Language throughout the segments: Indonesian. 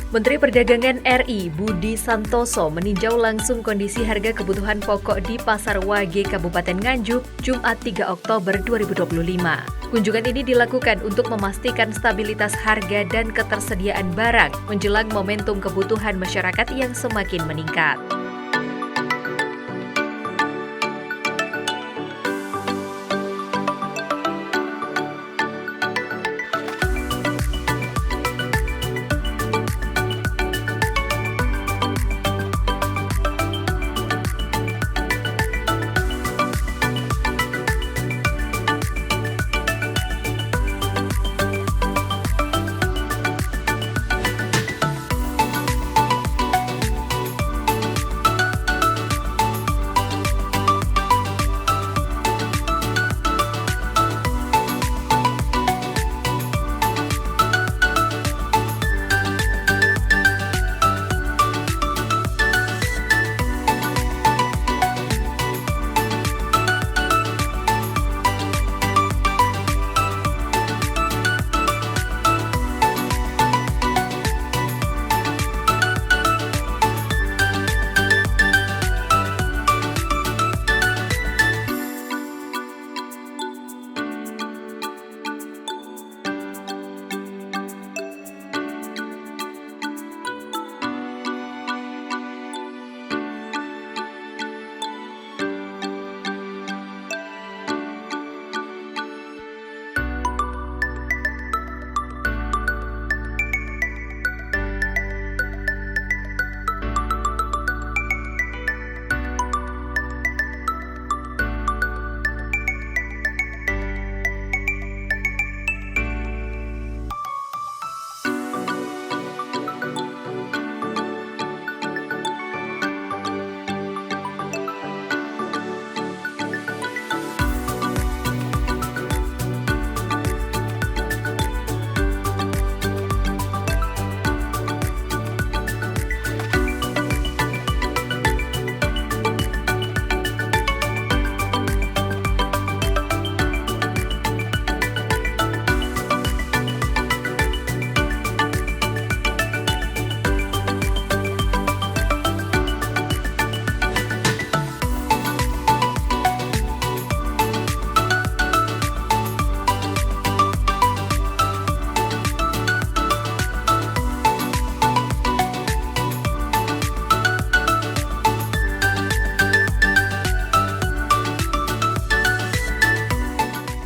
Menteri Perdagangan RI Budi Santoso meninjau langsung kondisi harga kebutuhan pokok di Pasar Wage Kabupaten Nganjuk, Jumat 3 Oktober 2025. Kunjungan ini dilakukan untuk memastikan stabilitas harga dan ketersediaan barang menjelang momentum kebutuhan masyarakat yang semakin meningkat.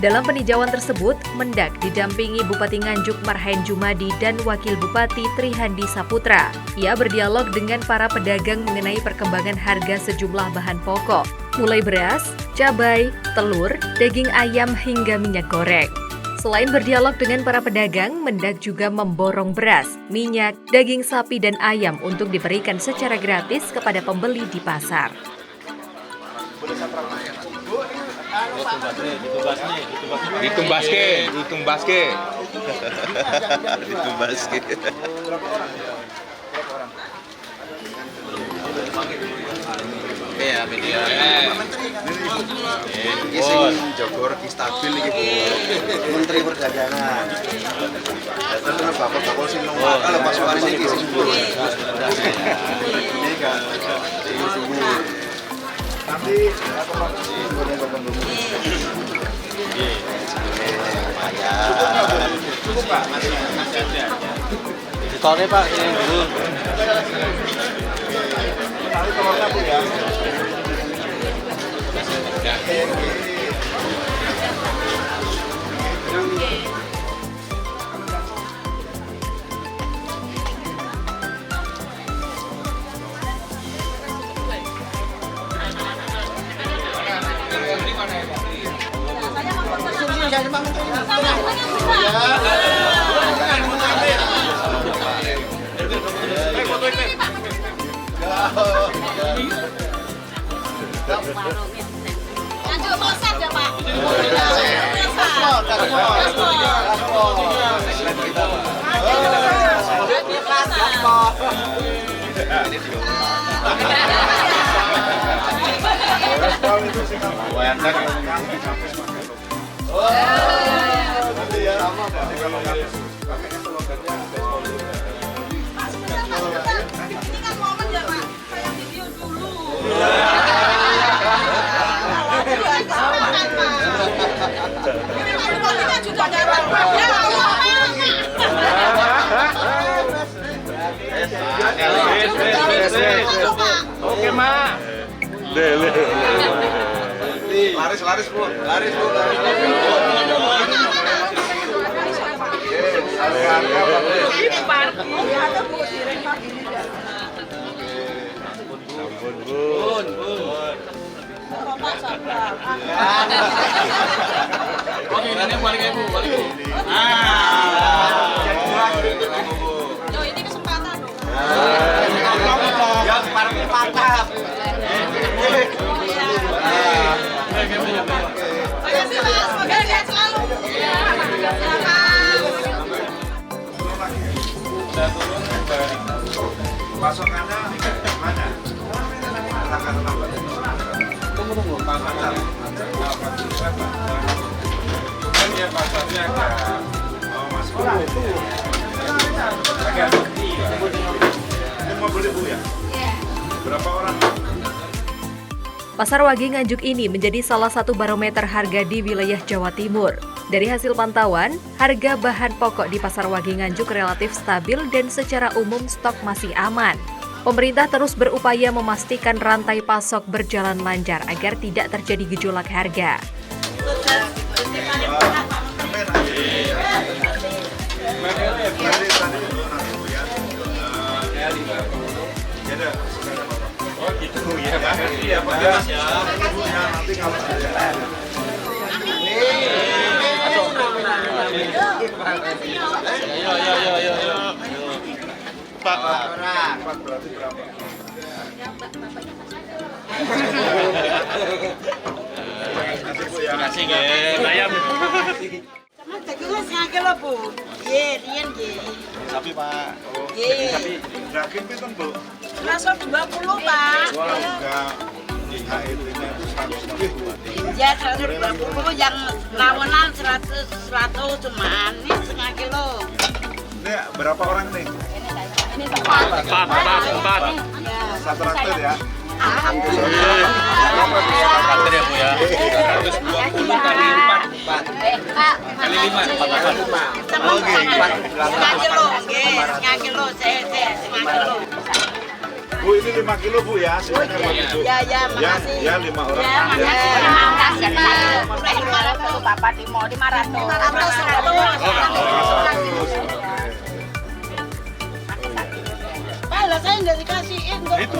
Dalam peninjauan tersebut, Mendak didampingi Bupati Nganjuk Marhain Jumadi dan Wakil Bupati Trihandi Saputra. Ia berdialog dengan para pedagang mengenai perkembangan harga sejumlah bahan pokok, mulai beras, cabai, telur, daging ayam hingga minyak goreng. Selain berdialog dengan para pedagang, Mendak juga memborong beras, minyak, daging sapi dan ayam untuk diberikan secara gratis kepada pembeli di pasar. Ditumbaske. Ya, media. Ini sing Jogor stabil iki, Bu. Menteri Perdagangan. Terus bapak-bapak sing nongol kalau Pak Suwari iki sing subur. Ini kan tapi apa Pak? Cukup Pak, masih ada. Sore Pak, ini dulu. Tapi telurnya Bu ya. Lanjut masak ya Pak. Nanti ya sama Pak. Kalau juga nggak tahu. Ya Allah. Oke, Mak. Laris bu, laris bu. Oke, ini balik ibu, balik ibu. Loh, ini kesempatan loh. Yang paling mantap. Makasih Mas, semoga sehat selalu. Pasokannya mana? Akan nambah. Tunggu. Pasar. Kan ya pasarnya agak Mas agak sepi ya. Ini mau beli Bu ya? Berapa orang? Pasar Wage Nganjuk ini menjadi salah satu barometer harga di wilayah Jawa Timur. Dari hasil pantauan, harga bahan pokok di Pasar Wage Nganjuk relatif stabil dan secara umum stok masih aman. Pemerintah terus berupaya memastikan rantai pasok berjalan lancar agar tidak terjadi gejolak harga. Oh gitu ya, makasih ya Pak. Nanti kalau Ayo. Pak. berarti berapa? Terima kasih, Gen. Ayam. Sama teguh setengah kilo, Bu. Ye, rian ye. Sapi, Pak. Ye. Daging pinten Bu? 120, Pak. Wah, enggak. HET-nya itu 160. Ya, 120 yang lawanan 100 cuman ini setengah kilo. Ini berapa orang nih? Ini tempat. Empat. Ya. Satu traktor ya? Alhamdulillah. Traktor ya, Bu ya. 120 kali 4. Kali 5, 4. Oke, setengah kilo, nggih, setengah kilo, setengah kilo. Bu, ini 5 kilo Bu ya? Sisanya buat Ibu. Ya, makasih. Ya, 5 orang. Ya, makasih. 500, Bapak Timo, 500. 100. Pak, lah saya nggak dikasihin kok. Itu.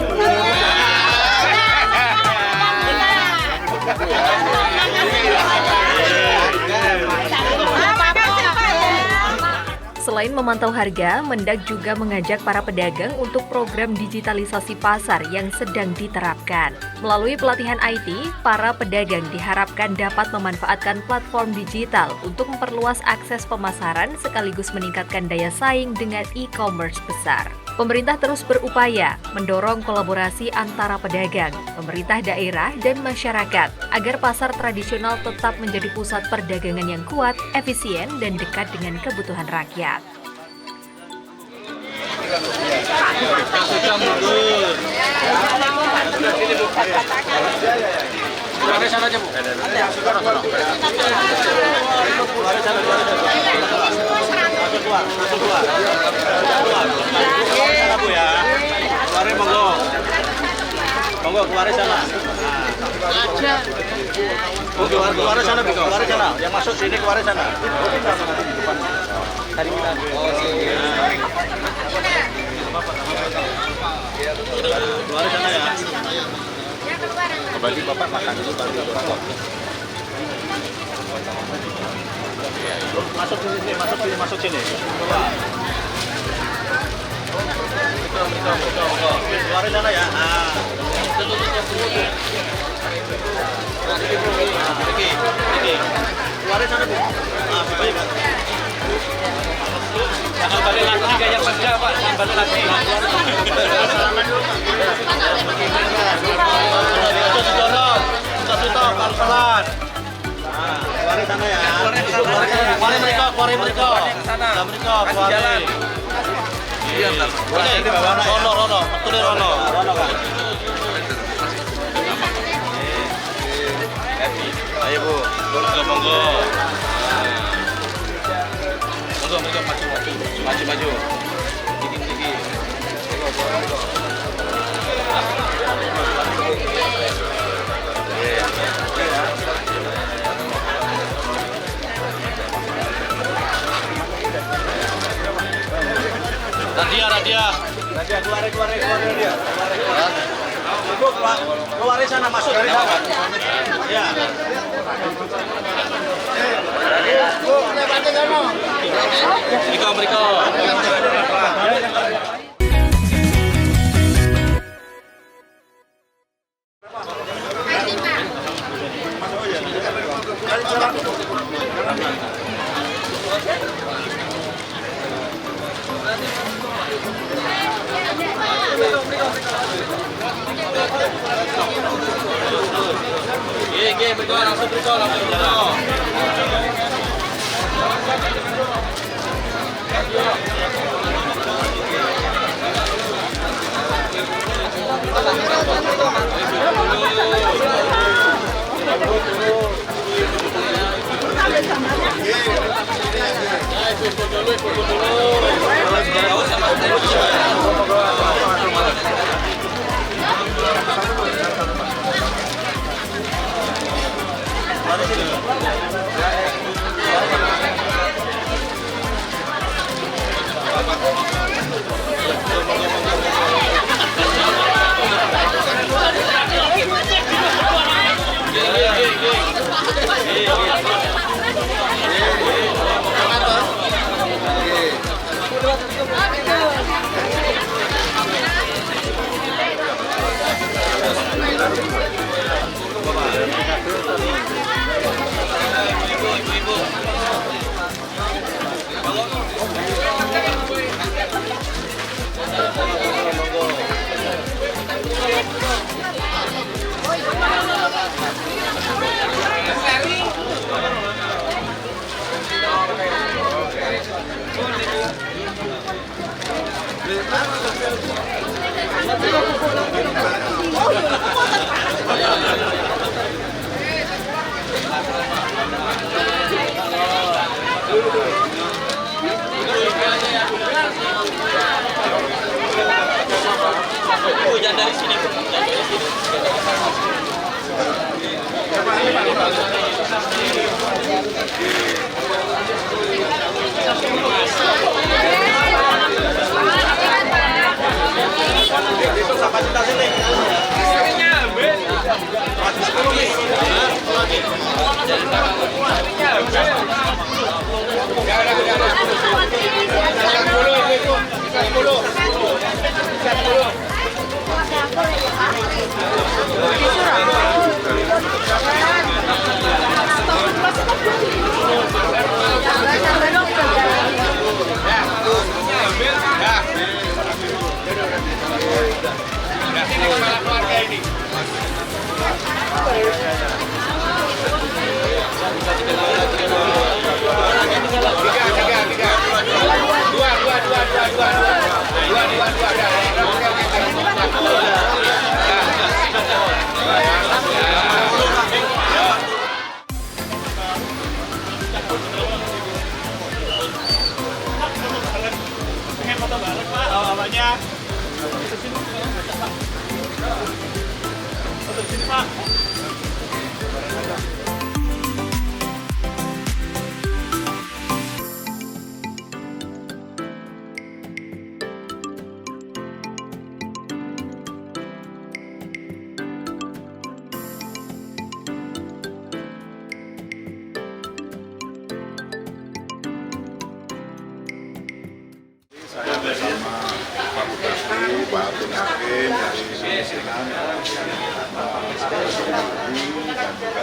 Selain memantau harga, Mendag juga mengajak para pedagang untuk program digitalisasi pasar yang sedang diterapkan. Melalui pelatihan IT, para pedagang diharapkan dapat memanfaatkan platform digital untuk memperluas akses pemasaran sekaligus meningkatkan daya saing dengan e-commerce besar. Pemerintah terus berupaya mendorong kolaborasi antara pedagang, pemerintah daerah, dan masyarakat agar pasar tradisional tetap menjadi pusat perdagangan yang kuat, efisien, dan dekat dengan kebutuhan rakyat. Sudah mundur. Keluar sana aja, Bu. Keluar. Sana, Bu ya. Keluarin monggo. Monggo keluarin sana. Bu, keluarin sana, Bu. Keluarin sana. Yang masuk sini keluarin sana. Tadi kita. Oh, sini. Keluarin sana ya. Berarti Bapak makan dulu baru rokok. Masuk sini. Keluar. Keluarin sana ya. Keluarin sana, Bu. Baik. Jangan balik lagi kayak kerja, Pak. Jangan balik lagi. Stop, pelan-pelan. Keluarin sana ya. Keluarin mereka. Keluarin. Iya, bentar. Ini Rono. Betul Rono. Ayo, Bu. Monggo. maju. Dikit. Radia. Keluar dia. Ibu keluar sana, masuk dari sana. Ya. Mereka. Langsung. Jangan dari sini. Saya bersama Pak Bupati, Pak Abdul Hakim dari Sulawesian, dan juga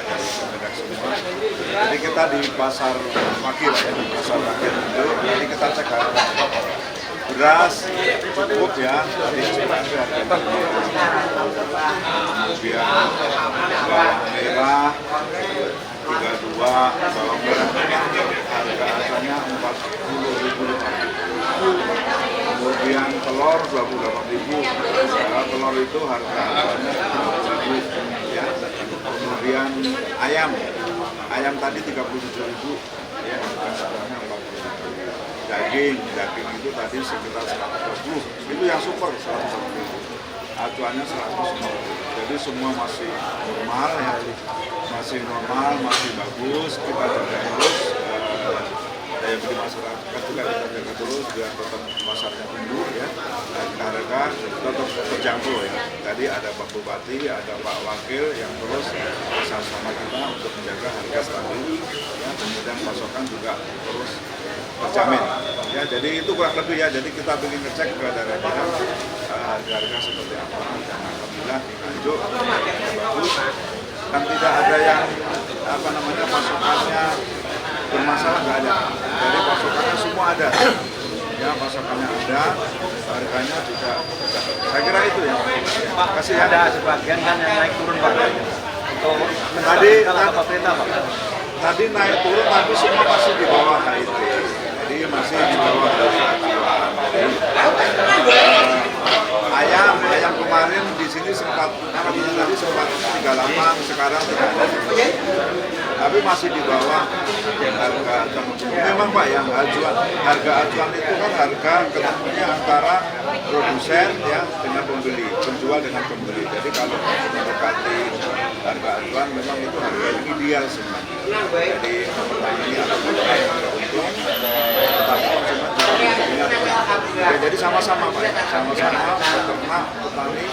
dari Kemendak semua. Jadi kita di pasar Wakil, di pasar Wakil itu, jadi kita cek harga beras cukup ya, tadi sebenarnya harganya. Kemudian bawang merah 32, bawang merah harga asalnya 40.000. Kemudian telur 28.000, telur itu harga asalnya 20.000 ya. Kemudian ayam tadi 37.000 ya, harganya 40.000. Daging daging itu tadi sekitar 120, itu yang super 120, acuannya 150. Jadi semua masih normal ya, masih normal, masih bagus. Kita jaga terus daya beli masyarakat juga kita jaga terus biar tetap pasarnya tumbuh ya, dan harga tetap terjangkau ya. Tadi ada Pak Bupati, ada Pak Wakil yang terus bersama kita untuk menjaga harga stabil ya, kemudian pasokan juga terus terjamin ya. Jadi itu kurang lebih ya. Jadi kita ingin ngecek ke daerah-daerah harga-harga seperti apa, dan alhamdulillah di Nganjuk bagus dan tidak ada yang pasokannya bermasalah, nggak ada. Jadi pasokannya semua ada ya, pasokannya ada, harganya juga. Saya kira itu ya. Pak, kasih ada sebagian kan yang naik turun Pak untuk tadi pemerintah Pak. Tadi naik turun tapi semua masih di bawah HIT. Jadi masih di bawah acuan. Ayam kemarin di sini sempat 38, sekarang tidak ada. Tapi masih di bawah harga acuan. Memang Pak ya, harga acuan itu kan harga ketemunya antara produsen ya dengan pembeli, penjual dengan pembeli. Jadi kalau mendekati harga acuan memang itu harga yang ideal sebenarnya. Jadi petani atau pedagang untung, tetapi konsumen juga ingat. Ya, jadi sama-sama Pak, sama-sama peternak, petani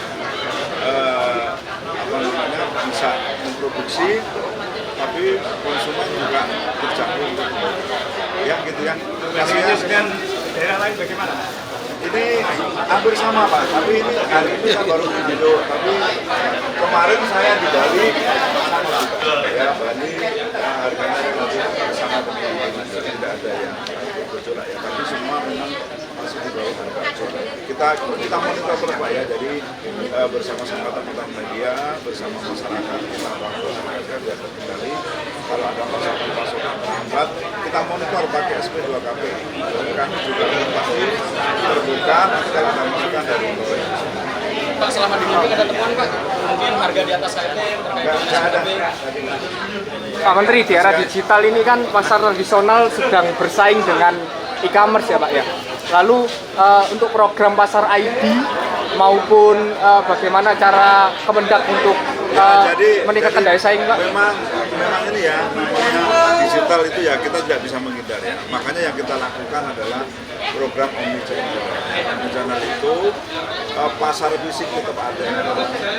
bisa memproduksi, tapi konsumen juga terjangkau. Ya gitu ya. Kemudian daerah lain bagaimana? Ini hampir sama Pak, tapi ini hari ini saya baru duduk. Tapi kemarin saya di Bali sama juga. Ya Bali harganya sama dengan tidak ada yang bergejolak ya. Tapi semua memang masih di bawah harga acuan. Kita monitor terus Pak ya. Jadi bersama-sama teman-teman media, bersama masyarakat kita pantau harga biar terkendali. Kalau ada pasokan terhambat, kita monitor pakai SP2KP. Jadi kami juga pasti terbuka nanti kalau ada masukan dari bawah. Pak, selama di Mamping ada temuan Pak, mungkin harga di atas KRT terkait dengan Pak Menteri, di era digital ini kan pasar tradisional sedang bersaing dengan e-commerce ya Pak ya. Lalu untuk program pasar ID maupun bagaimana cara Kemendak untuk meningkatkan daya saing Pak? Memang ini ya, namanya digital itu ya kita tidak bisa menghindar ya. Makanya yang kita lakukan adalah program omnichannel. Omnichannel itu pasar fisik tetap ada,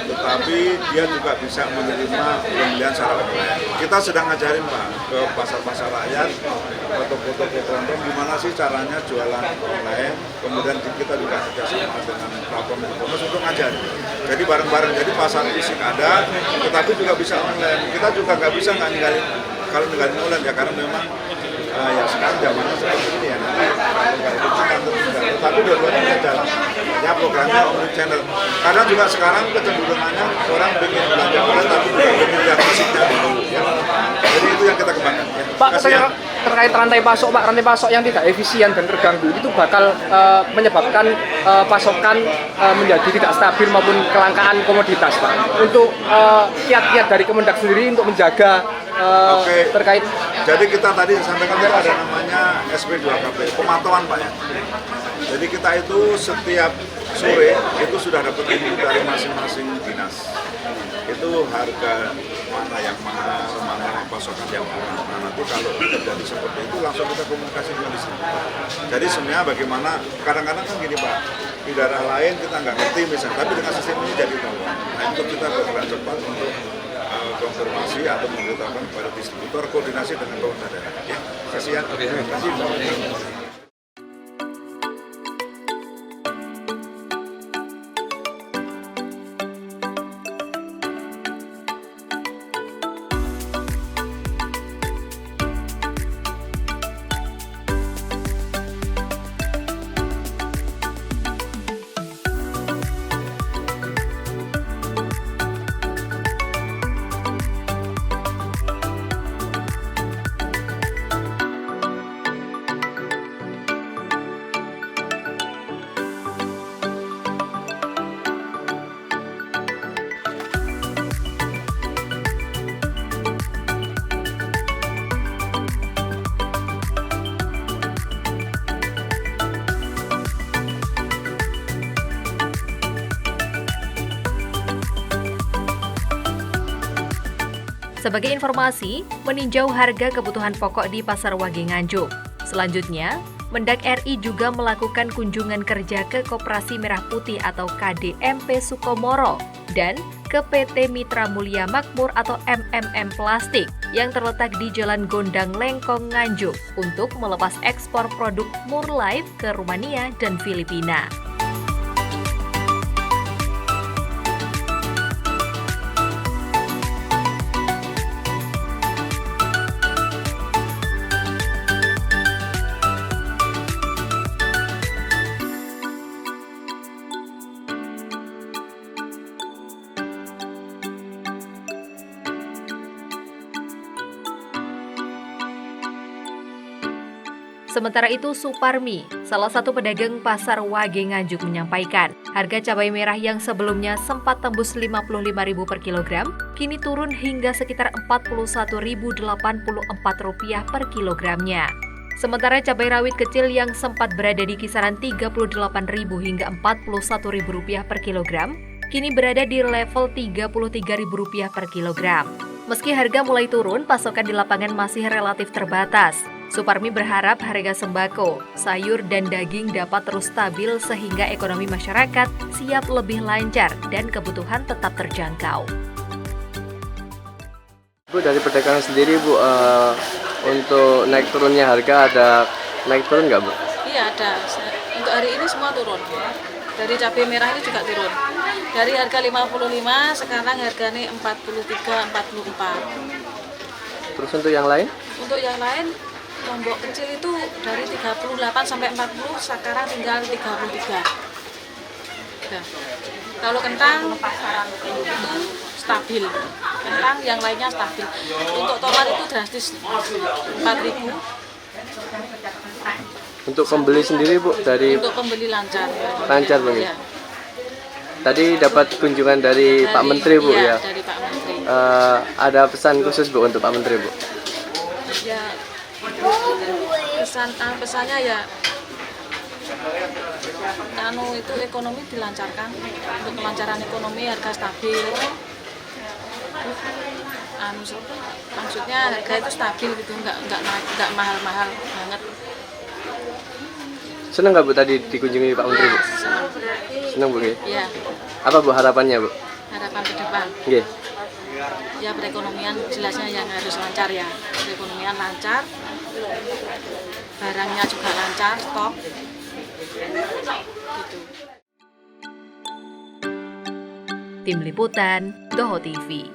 tetapi dia juga bisa menerima pembelian secara online. Kita sedang ngajarin Pak ke pasar-pasar rakyat, foto-foto program gimana sih caranya jualan online. Kemudian kita juga kerjasama dengan platform e-commerce untuk ngajarin. Jadi bareng-bareng, jadi pasar fisik ada, tetapi juga bisa online. Kita juga nggak bisa ninggalin online ya, karena memang ya sekarang zamannya seperti ini ya. Nanti kalau itu kita tertinggal. Tapi dua-duanya kita jalan. Ya programnya omnichannel. Karena juga sekarang kecenderungannya orang ingin belanja online tapi juga ingin lihat fisiknya dulu. Ya. Jadi itu yang kita kembangkan. Ya. Pak, terkait rantai pasok yang tidak efisien dan terganggu itu bakal menyebabkan pasokan menjadi tidak stabil maupun kelangkaan komoditas Pak. Untuk kiat-kiat dari Kemendak sendiri untuk menjaga terkait. Jadi kita tadi sampaikan ada namanya SP2KP, pemantauan Pak ya. Jadi kita itu setiap sore itu sudah dapat info dari masing-masing dinas. Itu harga mana yang mahal, mana pasokan yang murah. Nah, nanti kalau terjadi seperti itu langsung kita komunikasi dengan distributor. Jadi sebenarnya bagaimana, kadang-kadang kan gini Pak, di daerah lain kita nggak ngerti misalnya, tapi dengan sistem ini jadi tahu. Nah itu kita bergerak cepat untuk konfirmasi atau memberitahukan kepada distributor, koordinasi dengan pemerintah daerah. Ya, kasihan. Terima kasih. Sebagai informasi, meninjau harga kebutuhan pokok di Pasar Wage Nganjuk. Selanjutnya, Mendak RI juga melakukan kunjungan kerja ke Koperasi Merah Putih atau KDMP Sukomoro dan ke PT Mitra Mulia Makmur atau MMM Plastik yang terletak di Jalan Gondang Lengkong Nganjuk untuk melepas ekspor produk Murlife ke Rumania dan Filipina. Sementara itu, Suparmi, salah satu pedagang Pasar Wage Nganjuk menyampaikan, harga cabai merah yang sebelumnya sempat tembus Rp55.000 per kilogram, kini turun hingga sekitar Rp41.084 per kilogramnya. Sementara cabai rawit kecil yang sempat berada di kisaran Rp38.000 hingga Rp41.000 per kilogram, kini berada di level Rp33.000 per kilogram. Meski harga mulai turun, pasokan di lapangan masih relatif terbatas. Suparmi berharap harga sembako, sayur, dan daging dapat terus stabil sehingga ekonomi masyarakat siap lebih lancar dan kebutuhan tetap terjangkau. Bu, dari pedagang sendiri, Bu, untuk naik turunnya harga ada naik turun nggak, Bu? Iya ada. Untuk hari ini semua turun. Dari cabai merah ini juga turun. Dari harga 55 sekarang harganya 43, 44. Terus untuk yang lain? Untuk yang lain, lombok kecil itu dari 38 sampai 40 sekarang tinggal 33. Nah, kalau kentang itu stabil. Kentang yang lainnya stabil. Untuk tomat itu drastis 4.000. Untuk pembeli sendiri, Bu, dari Untuk pembeli lancar. lancar, Bu. Ya. Tadi dapat kunjungan dari Pak Menteri, Bu, iya, ya. Dari Pak Menteri. Ada pesan khusus, Bu, untuk Pak Menteri, Bu? Ya, pesannya ya itu ekonomi dilancarkan, untuk kelancaran ekonomi, harga stabil. Maksudnya harga itu stabil gitu, nggak mahal-mahal banget. Senang nggak, Bu, tadi dikunjungi Pak Menteri, Bu? Senang, Bu, ya? Ya, Apa, Bu, harapannya, Bu? harapan ke depan. Oke. Ya, perekonomian jelasnya yang harus lancar ya. Perekonomian lancar, barangnya juga lancar, stok. Gitu. Tim Liputan, Doho TV.